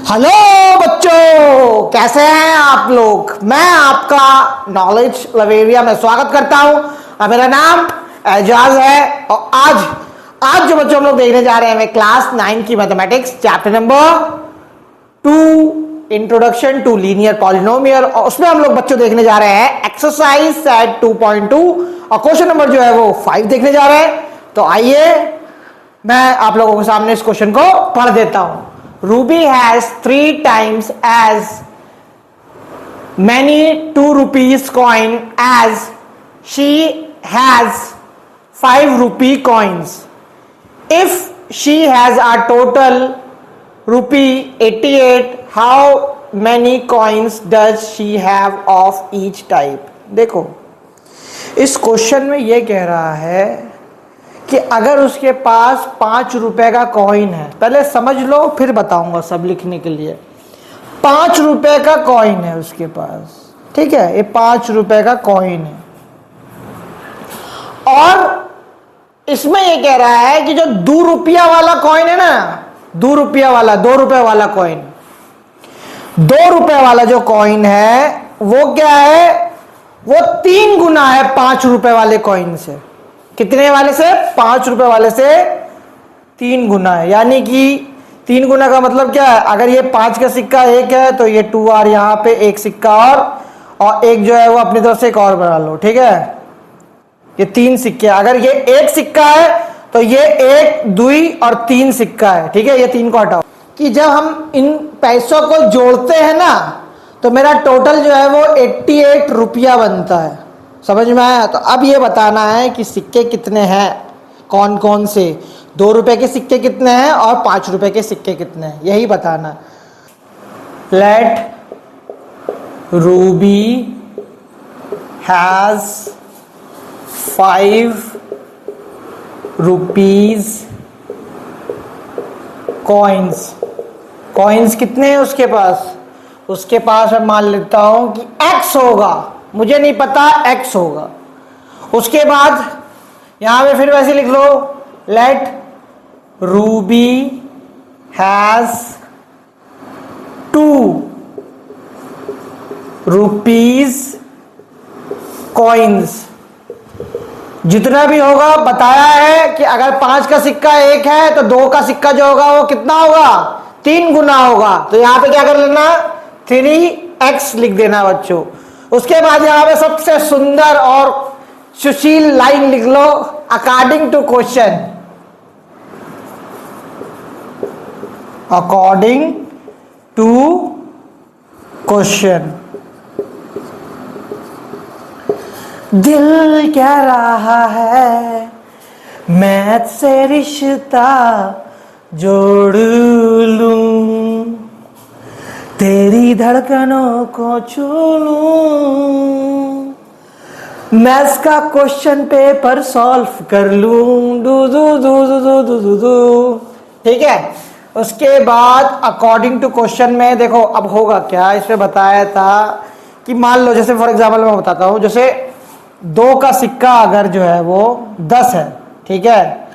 Hello बच्चों, कैसे हैं आप लोग। मैं आपका नॉलेज लवेरिया में स्वागत करता हूं और मेरा नाम एजाज है। और आज जो बच्चों हम लोग देखने जा रहे हैं क्लास 9 की mathematics chapter number 2 introduction to linear polynomial. और उसमें हम लोग बच्चों देखने जा रहे हैं एक्सरसाइज सेट 2.2 और क्वेश्चन नंबर जो है वो 5 देखने जा रहे हैं। तो आइए मैं आप लोगों के सामने इस क्वेश्चन को पढ़ देता हूं। Ruby has 3 times as many 2 rupees coin as she has 5 rupee coins. If she has a total rupee 88, how many coins does she have of each type? देखो इस क्वेश्चन में ये कह रहा है कि अगर उसके पास 5 रुपए का कॉइन है, पहले समझ लो फिर बताऊंगा सब लिखने के लिए। 5 रुपए का कॉइन है उसके पास, ठीक है, ये 5 रुपए का कॉइन है। और इसमें ये कह रहा है कि जो 2 रुपया वाला कॉइन है ना, 2 रुपया वाला 2 रुपए वाला कॉइन, 2 रुपए वाला जो कॉइन है वो क्या है, वो 3 गुना है 5 रुपए वाले कॉइन से। कितने वाले से? 5 रुपए वाले से 3 गुना है। यानी कि 3 गुना का मतलब क्या है, अगर ये 5 का सिक्का एक है तो ये 2R यहाँ पे एक सिक्का और एक जो है वो अपनी तरफ से एक और बना लो, ठीक है। ये 3 सिक्के, अगर ये एक सिक्का है तो ये 1, 2 और 3 सिक्का है, ठीक है। ये 3 को हटाओ कि जब हम इन पैसों को जोड़ते हैं ना तो मेरा टोटल जो है वो 88 रुपया बनता है। समझ में आया? तो अब ये बताना है कि सिक्के कितने हैं, कौन कौन से, 2 रुपए के सिक्के कितने हैं और 5 रुपए के सिक्के कितने हैं, यही बताना। Let Ruby has 5 rupees coins. Coins कितने हैं उसके पास? उसके पास मैं मान लेता हूं कि x होगा, मुझे नहीं पता, x होगा। उसके बाद यहां पे फिर वैसे लिख लो, let Ruby has 2 rupees coins. जितना भी होगा बताया है कि अगर 5 का सिक्का एक है तो 2 का सिक्का जो होगा वो कितना होगा, 3 गुना होगा। तो यहां पे क्या कर लेना, 3x लिख देना बच्चों। उसके बाद यहां पे सबसे सुंदर और सुशील लाइन लिख लो, according to question. According to question. दिल कह रहा है मैथ से रिश्ता जोड़ लूं, तेरी धड़कनों को छू लूं, मैथ्स का क्वेश्चन पेपर सॉल्व कर लूं, do do do do do do do do, ठीक है। उसके बाद अकॉर्डिंग टू क्वेश्चन में देखो अब होगा क्या, इसमें बताया था कि मान लो जैसे फॉर एग्जाम्पल मैं बताता हूं, जैसे 2 का सिक्का अगर जो है वो 10 है, ठीक है,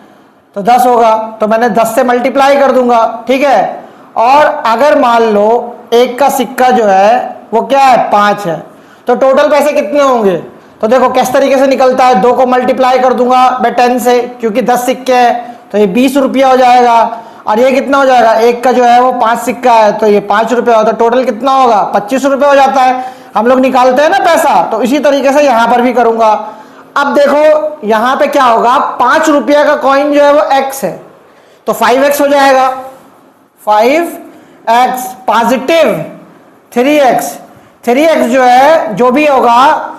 तो 10 होगा तो मैंने 10 से मल्टीप्लाई कर दूंगा, ठीक है। और अगर मान लो 1 का सिक्का जो है वो क्या है, 5 है, तो टोटल पैसे कितने होंगे। तो देखो किस तरीके से निकलता है, 2 को मल्टीप्लाई कर दूंगा मैं 10 से, क्योंकि 10 सिक्के हैं तो ये 20 रुपया हो जाएगा। और ये कितना हो जाएगा, 1 का जो है वो 5 सिक्का है तो ये 5 रुपया होता है, टोटल कितना होगा, 25 रुपये हो जाता है। हम लोग निकालते हैं ना पैसा, तो इसी तरीके से यहां पर भी करूंगा। अब देखो यहां पे क्या होगा, 5 रुपया का कॉइन जो है वो x है तो 5x हो जाएगा, 5x पॉजिटिव 3x जो है जो भी होगा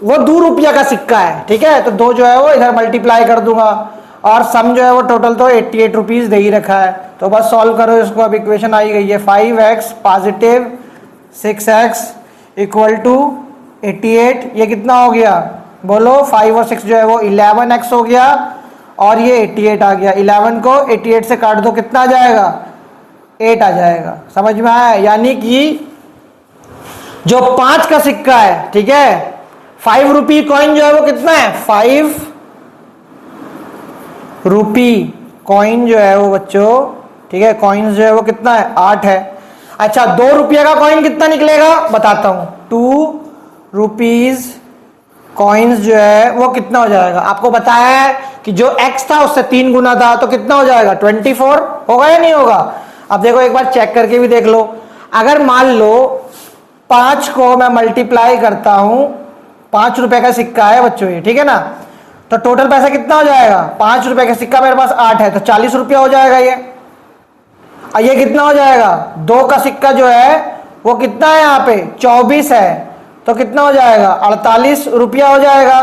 वो 2 रुपया का सिक्का है, ठीक है। तो 2 जो है वो इधर मल्टीप्लाई कर दूंगा और सम जो है वो टोटल तो 88 रुपीज दे ही रखा है। तो बस सॉल्व करो इसको, अब इक्वेशन आई गई है 5x positive 6x equal to 88। ये कितना हो गया बोलो, 5 और 6 जो है वो 11x हो गया और ये 88 आ गया। 11 को 88 से काट दो, कितना आ जाएगा, 8 आ जाएगा। समझ में आया? यानी कि जो 5 का सिक्का है, ठीक है, 5 रुपी कॉइन जो है वो कितना है, 5 रुपी कॉइन जो है वो बच्चों, ठीक है, कॉइन्स जो है वो कितना है, 8 है। अच्छा 2 रुपये का कॉइन कितना निकलेगा बताता हूं। 2 रुपीज कॉइन्स जो है वो कितना हो जाएगा, आपको बताया है कि जो x था उससे 3 गुना था, तो कितना हो जाएगा 24 होगा या नहीं होगा। अब देखो एक बार चेक करके भी देख लो, अगर मान लो 5 को मैं मल्टीप्लाई करता हूं, 5 रुपए का सिक्का है बच्चों ये, ठीक है ना, तो टोटल पैसा कितना हो जाएगा, 5 रुपए का सिक्का मेरे पास 8 है तो 40 रुपया हो जाएगा ये। और ये कितना हो जाएगा, 2 का सिक्का जो है वो कितना है यहाँ पे 24 है, तो कितना हो जाएगा 48 रुपया हो जाएगा।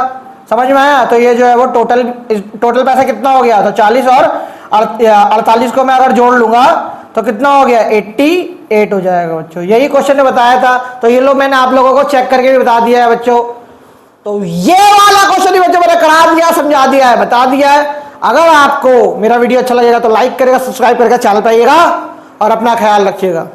समझ में आया। तो ये जो है वो टोटल पैसा कितना हो गया, तो 40 और 48 को मैं अगर जोड़ लूंगा तो कितना हो गया 88 हो जाएगा बच्चों। यही क्वेश्चन ने बताया था, तो ये लो मैंने आप लोगों को चेक करके भी बता दिया है बच्चों। तो ये वाला क्वेश्चन ही बच्चों मैंने करा दिया, समझा दिया है, बता दिया है। अगर आपको मेरा वीडियो अच्छा लगेगा तो लाइक करेगा, सब्सक्राइब करेगा, चैनल पर आइएगा और अपना ख्याल रखिएगा।